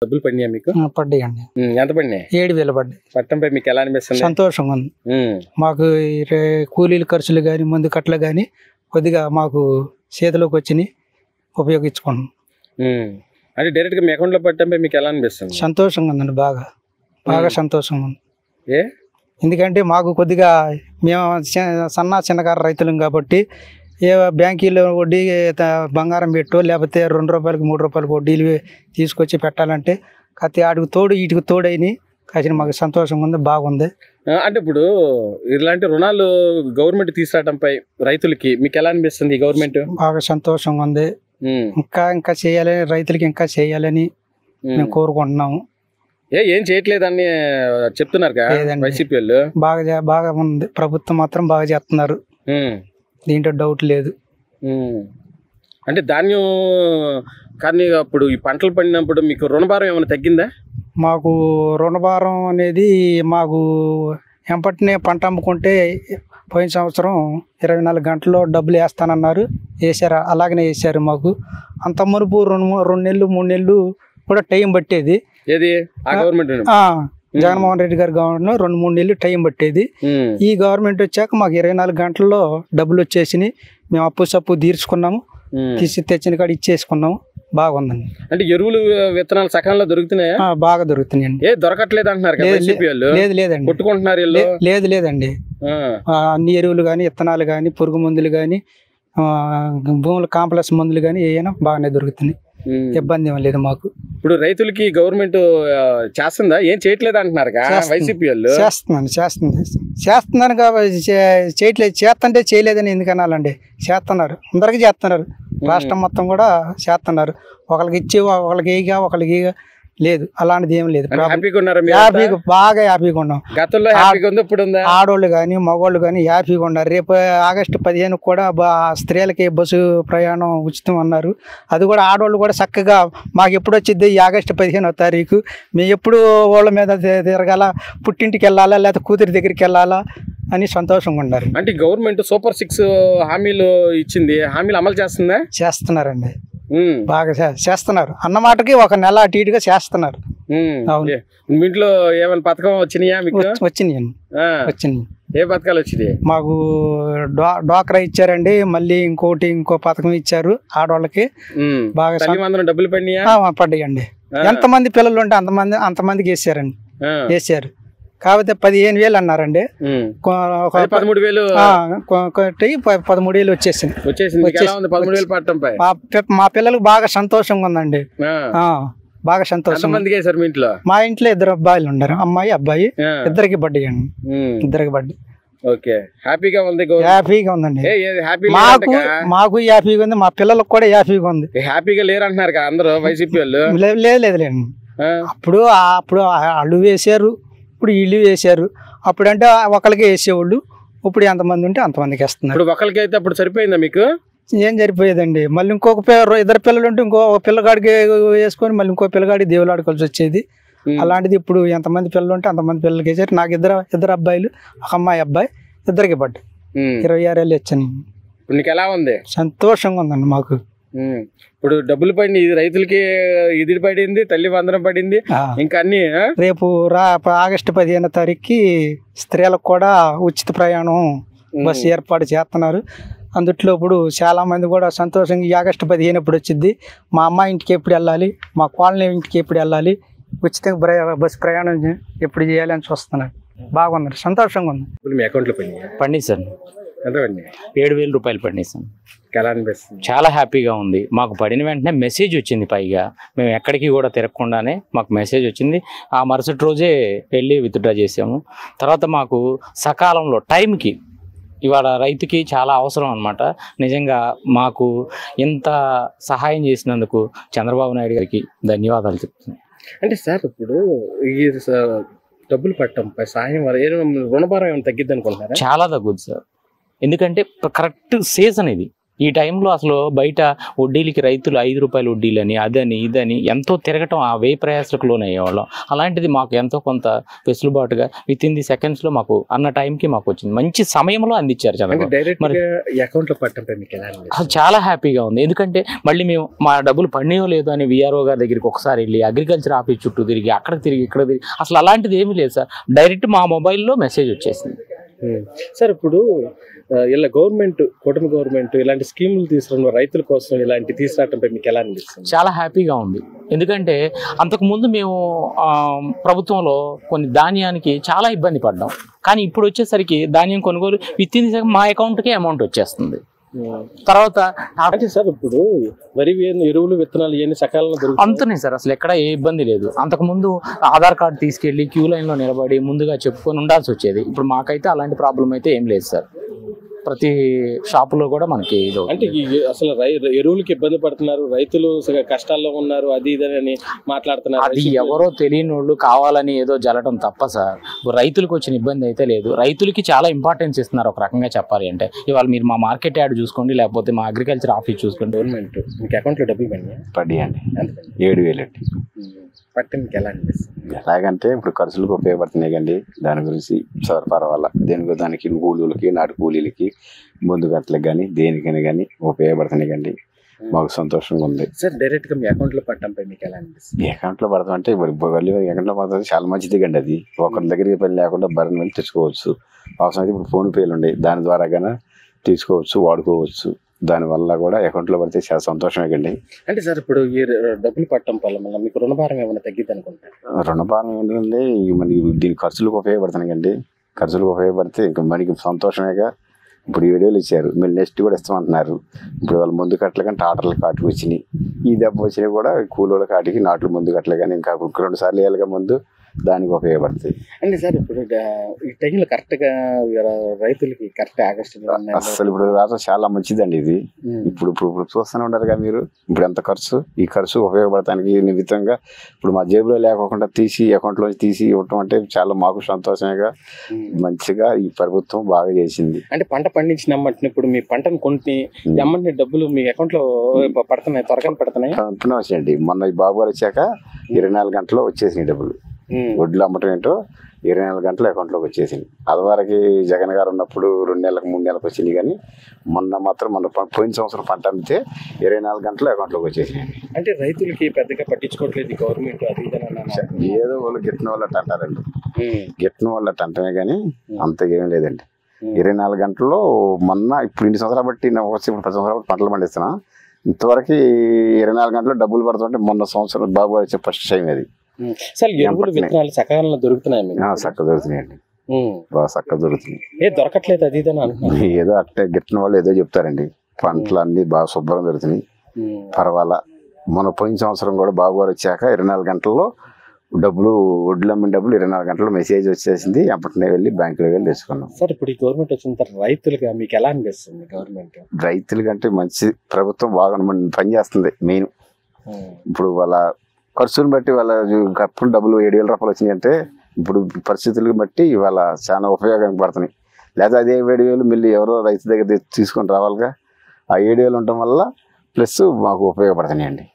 డబ్బులు పడినాయా మీకు? పడ్డాయండి. ఎంత పడినాయి? 7,000 పడ్డాయి. పట్టంపై మీకు ఎలా అనిపిస్తుంది? సంతోషంగా ఉంది. మాకు కూలీల ఖర్చులు కానీ మందు కట్టలు కానీ కొద్దిగా మాకు చేతిలోకి వచ్చినాయి, ఉపయోగించుకున్నాం. అంటే డైరెక్ట్ గా మీ అకౌంట్ లో పట్టంపై మీకు ఎలా అనిపిస్తుంది? సంతోషంగా ఉందండి, బాగా సంతోషంగా ఉంది. ఎందుకంటే మాకు కొద్దిగా మేము చిన్నకారు రైతులం కాబట్టి ఏ బ్యాంకీలో వడ్డీ బంగారం పెట్టో లేకపోతే 2 రూపాయలకి 3 రూపాయలకి వడ్డీలు తీసుకొచ్చి పెట్టాలంటే కత్తి ఆడికి తోడు వీటికి తోడైన కాసిన మాకు సంతోషంగా ఉంది, బాగుంది. అంటే ఇప్పుడు ఇలాంటి రుణాలు గవర్నమెంట్ తీసుకురావడంపై రైతులకి మీకు ఎలా అనిపిస్తుంది? గవర్నమెంట్ బాగా సంతోషంగా ఉంది. ఇంకా చేయాలని, రైతులకి ఇంకా చేయాలని మేము కోరుకుంటున్నాము. ఏం చేయట్లేదని చెప్తున్నారు వైసీపీ వాళ్ళు. బాగా ఉంది, ప్రభుత్వం మాత్రం బాగా చేస్తున్నారు, దీంట్లో డౌట్ లేదు. అంటే ధాన్యం కానీ అప్పుడు ఈ పంటలు పండినప్పుడు మీకు రుణభారం ఏమైనా తగ్గిందా? మాకు రుణభారం అనేది మాకు ఎంపటినే పంట అమ్ముకుంటే పోయిన సంవత్సరం 24 గంటల్లో డబ్బులు వేస్తానన్నారు, వేసారు, అలాగనే వేసారు. మాకు అంత మునుపు 2 నెలలు 3 నెలలు కూడా టైం పట్టేది. ఏది గవర్నమెంట్? జగన్మోహన్ రెడ్డి గారి గవర్నమెంట్ 2-3 నెలలు టైం పట్టేది. ఈ గవర్నమెంట్ వచ్చాక మాకు 24 గంటల్లో డబ్బులు వచ్చేసినాయి. మేము అప్పు తీర్చుకున్నాము, తెచ్చిన కాడ ఇచ్చేసుకున్నాము, బాగుందండి. అంటే ఎరువులు విత్తనాలు సకాలంలో దొరుకుతున్నాయా? బాగా దొరుకుతున్నాయండి. దొరకట్లేదు అంటున్నారు? లేదండి, కొట్టుకుంటున్నారు. లేదండి, అన్ని ఎరువులు కానీ విత్తనాలు కానీ పురుగు మందులు కానీ భూముల కాంప్లెక్స్ మందులు కానీ ఏమైనా బాగానే దొరుకుతున్నాయి, ఇబ్బంది ఏం లేదు మాకు. ఇప్పుడు రైతులకి గవర్నమెంట్ చేస్తుందా? ఏం చేయట్లేదు అంటున్నారు వైసీపీ వాళ్ళు. చేస్తున్నాను కాబట్టి చేయట్లేదు. చేస్తుంటే చేయలేదని ఎందుకు అనాలండి? చేస్తున్నారు, అందరికీ చేస్తున్నారు, రాష్ట్రం మొత్తం కూడా చేస్తున్నారు. ఒకరికి ఇచ్చి ఒకరికి లేదు, అలాంటిది ఏం లేదు. బాగా హ్యాపీగా ఉన్నాం. ఆడోళ్ళు కానీ మగవాళ్ళు కానీ హ్యాపీగా ఉన్నారు. రేపు ఆగస్టు 15 కూడా స్త్రీలకి బస్సు ప్రయాణం ఉచితం అన్నారు. అది కూడా ఆడవాళ్ళు కూడా చక్కగా మాకు ఎప్పుడు వచ్చింది ఆగస్టు 15వ తారీఖు, మేము ఎప్పుడు వాళ్ళ మీద తిరగాల, పుట్టింటికి వెళ్ళాలా లేకపోతే కూతురి దగ్గరికి వెళ్ళాలా అని సంతోషంగా ఉన్నారు. అంటే గవర్నమెంట్ సూపర్ 6 హామీలు ఇచ్చింది, హామీలు అమలు చేస్తుందా? చేస్తున్నారండి, బాగా చేస్తున్నారు. అన్నమాటకి 1 నెల అటు ఇటుగా చేస్తున్నారు. ఇంట్లో ఏమైనా పథకం వచ్చినాయా మీకు? వచ్చినాయి. ఏ పథకాలు వచ్చినాయి? మాకు డ్వాక్రా ఇచ్చారండి, మళ్ళీ ఇంకో పథకం ఇచ్చారు ఆడవాళ్ళకి. బాగా డబ్బులు పడ్డాయండి. ఎంతమంది పిల్లలు ఉంటే అంతమందికి వేసారు. కాకపోతే 15,000 అన్నారండి, 13,000 వచ్చేసింది. మా పిల్లలకు బాగా సంతోషంగా ఉందండి, బాగా సంతోషం. మా ఇంట్లో 2 అబ్బాయిలు ఉన్నారు, అమ్మాయి అబ్బాయి, ఇద్దరికి పడ్డాయండి, ఇద్దరికి పడ్డాయి. హ్యాపీగా ఉందండి. మాకు హ్యాపీగా ఉంది, మా పిల్లలకు కూడా హ్యాపీగా ఉంది. హ్యాపీగా లేరు అంటున్నారు అందరూ వైసీపీ వాళ్ళు. లేదండి, అప్పుడు వాళ్ళు వేసారు, ఇప్పుడు వీళ్ళు వేసారు. అప్పుడంటే ఒకరికి వేసేవాళ్ళు, ఇప్పుడు ఎంతమంది ఉంటే అంతమందికి వేస్తున్నారు. ఒకరికి అయితే అప్పుడు సరిపోయిందా మీకు? ఏం సరిపోయేదండి, మళ్ళీ ఇంకొక 2 పిల్లలు ఉంటే ఇంకో పిల్లగాడికి వేసుకొని మళ్ళీ ఇంకో పిల్లగాడికి దేవులు ఆడుకోవాల్సి వచ్చేది. అలాంటిది ఇప్పుడు ఎంతమంది పిల్లలు ఉంటే అంతమంది పిల్లలకి వేసారు. నాకు ఇద్దరు అబ్బాయిలు, ఒక అమ్మాయి అబ్బాయి, ఇద్దరికి పడ్డాయి. 26 ఏళ్ళు వచ్చాను. నీకు ఎలా ఉంది? సంతోషంగా ఉందండి మాకు. ఇప్పుడు డబ్బులు పడింది, రైతులకి ఇది పడింది, తల్లి వందనం పడింది, ఇంకా అన్ని. రేపు ఆగస్టు 15వ తారీఖుకి స్త్రీలకు కూడా ఉచిత ప్రయాణం బస్సు ఏర్పాటు చేస్తున్నారు. అందుట్లో ఇప్పుడు చాలా మంది కూడా సంతోషంగా ఆగస్టు 15 ఎప్పుడు వచ్చింది, మా అమ్మాయి ఇంటికి ఎప్పుడు వెళ్ళాలి, మా కాలనీ ఇంటికి ఎప్పుడు వెళ్ళాలి, ఉచితంగా బస్సు ప్రయాణం ఎప్పుడు చేయాలి అని చూస్తున్నారు. బాగున్నారు, సంతోషంగా ఉంది. మీ అకౌంట్లో పండి సార్ 7,000 రూపాయలు పడినాయి సార్. ఎలా అనిపిస్తుంది? చాలా హ్యాపీగా ఉంది. మాకు పడిన వెంటనే మెసేజ్ వచ్చింది, పైగా మేము ఎక్కడికి కూడా తిరగకుండానే మాకు మెసేజ్ వచ్చింది. ఆ మరుసటి రోజే వెళ్ళి విత్డ్రా చేసాము. తర్వాత మాకు సకాలంలో టైంకి ఇవాళ రైతుకి చాలా అవసరం అనమాట. నిజంగా మాకు ఇంత సహాయం చేసినందుకు చంద్రబాబు నాయుడు గారికి ధన్యవాదాలు చెప్తున్నాను. అంటే సార్ ఇప్పుడు ఈ డబ్బులు పట్టడం సహాయం రుణభారం ఏమైనా తగ్గిద్ది అనుకుంటున్నారా? చాలా తగ్గుద్ది సార్, ఎందుకంటే కరెక్ట్ సీజన్ ఇది. ఈ టైంలో అసలు బయట వడ్డీలకి రైతులు 5 రూపాయల వడ్డీలని అదని ఇదని ఎంతో తిరగటం ఆ వ్యయ ప్రయాసలకు లోనయ్యేవాళ్ళం. అలాంటిది మాకు ఎంతో కొంత వెసులుబాటుగా విత్ ఇన్ ది సెకండ్స్లో మాకు అన్న టైంకి మాకు వచ్చింది. మంచి సమయంలో అందించారు చంద్రబాబు. మరి అకౌంట్లో పట్టంపై మీకు ఎలా అనిపిస్తుంది? అసలు చాలా హ్యాపీగా ఉంది. ఎందుకంటే మళ్ళీ మేము మా డబ్బులు పడినాయో లేదో అని విఆర్ఓ గారి దగ్గరికి ఒకసారి వెళ్ళి అగ్రికల్చర్ ఆఫీస్ చుట్టూ తిరిగి అక్కడ తిరిగి ఇక్కడ తిరిగి అసలు అలాంటిది ఏమీ లేదు సార్. డైరెక్ట్ మా మొబైల్లో మెసేజ్ వచ్చేసింది. సార్ ఇప్పుడు ఇలా గవర్నమెంట్ కూటమి గవర్నమెంట్ ఇలాంటి స్కీములు తీసుకున్న రైతుల కోసం ఇలాంటి తీసుకురావడంపై మీకు ఎలా అనిపిస్తుంది? చాలా హ్యాపీగా ఉంది. ఎందుకంటే అంతకుముందు మేము ప్రభుత్వంలో కొన్ని ధాన్యానికి చాలా ఇబ్బంది పడ్డాం. కానీ ఇప్పుడు వచ్చేసరికి ధాన్యం కొనుగోలు విత్ ఇన్ మా అకౌంట్కే అమౌంట్ వచ్చేస్తుంది. తర్వాత అంటే సార్ ఇప్పుడు వరి ఎరువులు విత్తనాలు ఇవన్నీ సకాలంలో దొరుకుతాయి అంతున్నాయి సార్. అసలు ఎక్కడ ఏ ఇబ్బంది లేదు. అంతకుముందు ఆధార్ కార్డు తీసుకెళ్ళి క్యూ లైన్లో నిలబడి ముందుగా చెప్పుకొని ఉండాల్సి వచ్చేది. ఇప్పుడు మాకైతే అలాంటి ప్రాబ్లం అయితే ఏం లేదు సార్. ప్రతి షాపులో కూడా మనకి ఇది అంటే అసలు ఎరువులకి ఇబ్బంది పడుతున్నారు, రైతులు కష్టాల్లో ఉన్నారు, అది ఇదని మాట్లాడుతున్నారు. అది ఎవరో తెలియని వాళ్ళు కావాలని ఏదో జల్లడం తప్ప సార్. రైతులకు వచ్చిన ఇబ్బంది అయితే లేదు. రైతులకి చాలా ఇంపార్టెన్స్ ఇస్తున్నారు ఒక రకంగా చెప్పాలి అంటే. ఇవాళ మీరు మా మార్కెట్ యాడ్ చూసుకోండి, లేకపోతే మా అగ్రికల్చర్ ఆఫీస్ చూసుకోండి. గవర్నమెంట్ మీకు అకౌంట్లో డబ్బులు పడ్డాయండి 7,000 అండి. పట్టి మీకు ఎలా అనిపిస్తుంది? ఎలాగంటే ఇప్పుడు ఖర్చులకు ఉపయోగపడుతున్నాయి కండి. దాని గురించి పర్వాలా దానికి కూలీలకి నాటు కూలీలకి ముందు గట్లకి కానీ దేనికైనా కానీ ఉపయోగపడుతున్నాయి కండి. మాకు సంతోషంగా ఉంది. సార్ డైరెక్ట్ గా మీ అకౌంట్ లో పట్టడంపై మీకు ఎలా అనిపిస్తుంది? ఈ అకౌంట్ లో పడతాం అంటే అకౌంట్ లో పడుతుంది చాలా మంచిది కండి. అది ఒకరి దగ్గరికి పని లేకుండా బర్రెని వెళ్ళి తెచ్చుకోవచ్చు. అవసరం అయితే ఇప్పుడు ఫోన్ పేలు ఉన్నాయి, దాని ద్వారా కానీ తీసుకోవచ్చు, వాడుకోవచ్చు. దానివల్ల కూడా అకౌంట్లో పడితే చాలా సంతోషమే కండి. అంటే సార్ ఇప్పుడు ఈ డబ్బులు పట్టడం వల్ల మళ్ళీ మీకు రుణభారం ఏమైనా తగ్గిద్ది అనుకుంటారు? రుణభారం ఏంటంటే మనకి దీని ఖర్చులకు ఉపయోగపడుతున్నాయి కండి. ఖర్చులకు ఉపయోగపడితే ఇంకా మనకి సంతోషమేగా. ఇప్పుడు 7,000 ఇచ్చారు, మీరు నెక్స్ట్ కూడా ఇస్తామంటున్నారు. ఇప్పుడు వాళ్ళు ముందు కట్టలు కానీ టాటర్ల కాటుకు వచ్చినాయి. ఈ దెబ్బ వచ్చినాయి కూడా కూలోళ్ళ కాటికి నాట్లు ముందు కట్టలే కానీ ఇంకా 2 సార్లు వేయాలిగా ముందు, దానికి ఉపయోగపడుతుంది. అంటే సార్ ఇప్పుడు ఈ టైంలో కరెక్ట్గా రైతులకి కరెక్ట్ ఆగస్టు అసలు ఇప్పుడు రాష్ట్రం చాలా మంచిదండి ఇది. ఇప్పుడు చూస్తూనే ఉంటారుగా మీరు. ఇప్పుడు ఎంత ఖర్చు, ఈ ఖర్చు ఉపయోగపడటానికి నిమిత్తంగా ఇప్పుడు మా జేబులో లేకుండా తీసి అకౌంట్లో తీసి ఇవ్వటం అంటే చాలా మాకు సంతోషంగా మంచిగా ఈ ప్రభుత్వం బాగా చేసింది. అంటే పంట పండించిన అమ్మంటే ఇప్పుడు మీ పంటను కొంటే అమ్మంటే డబ్బులు మీ అకౌంట్లో పడుతున్నాయి, త్వరగా పడుతున్నాయి వచ్చేయండి. మొన్న ఈ బాబు గారు వచ్చాక 24 గంటల్లో వచ్చేసినాయి డబ్బులు. వడ్లు అమ్మటం ఏంటో 24 గంటల అకౌంట్లోకి వచ్చేసింది. అదివరకు జగన్ గారు ఉన్నప్పుడు 2 నెలలకు 3 నెలలకు వచ్చింది. కానీ మొన్న మాత్రం పోయిన సంవత్సరం పంట అమ్మితే 24 గంటల అకౌంట్లోకి వచ్చేసినాయి. అంటే రైతులకి పెద్దగా పట్టించుకోవట్లేదు గవర్నమెంట్, అది ఏదో వాళ్ళు గిట్టిన వాళ్ళు అట్ట అంటారండి. గిట్టిన వాళ్ళు అట్ట అంటమే కానీ అంతకేం లేదండి. 24 గంటల్లో మొన్న ఇప్పుడు 2 సంవత్సరాలు బట్టి వచ్చి ఇప్పుడు 10 సంవత్సరాలు బట్టి పంటలు పండిస్తున్నా. ఇంతవరకు 24 గంటల్లో డబ్బులు పడుతుంటే మొన్న సంవత్సరం బాబు గారు వచ్చే ఫస్ట్ టైం అది. సార్ ఎరువులు విత్తనాలు సకాలంలో దొరుకుతున్నాయి? చక్కగా దొరుకుతున్నాయండి, బాగా చక్కగా దొరుకుతున్నాయి. దొరకట్లేదు అది ఇదని అంటున్నారు. ఏదో అట్టే గిట్టిన వాళ్ళు ఏదో చెప్తారండి. పంటలు అన్ని బాగా శుభ్రంగా దొరుకుతున్నాయి, పర్వాలా. మన పోయిన సంవత్సరం కూడా బాబు గారు వచ్చాక 24 గంటల్లో డబ్బులు వడ్లు అమ్మిన డబ్బులు 24 గంటల్లో మెసేజ్ వచ్చేసింది. అప్పటినే వెళ్ళి బ్యాంకులో వెళ్ళి తెచ్చుకున్నాం. సార్ ఇప్పుడు ఈ గవర్నమెంట్ వచ్చిన తర్వాత రైతులుగా మీకు ఎలా అనిపిస్తుంది? గవర్నమెంట్ రైతులకంటే మంచి ప్రభుత్వం బాగా పనిచేస్తుంది. మెయిన్ ఇప్పుడు వాళ్ళ ఖర్చులను బట్టి వాళ్ళ అప్పుడు డబ్బులు 7,000 రూపాయలు వచ్చినాయంటే ఇప్పుడు పరిస్థితులను బట్టి ఇవాళ చాలా ఉపయోగానికి పడుతున్నాయి. లేదా అదే 7,000 మళ్ళీ ఎవరో రైతు దగ్గర తీసుకొని రావాలిగా. ఆ 7,000 ఉండటం వల్ల ప్లస్ మాకు ఉపయోగపడుతున్నాయండి.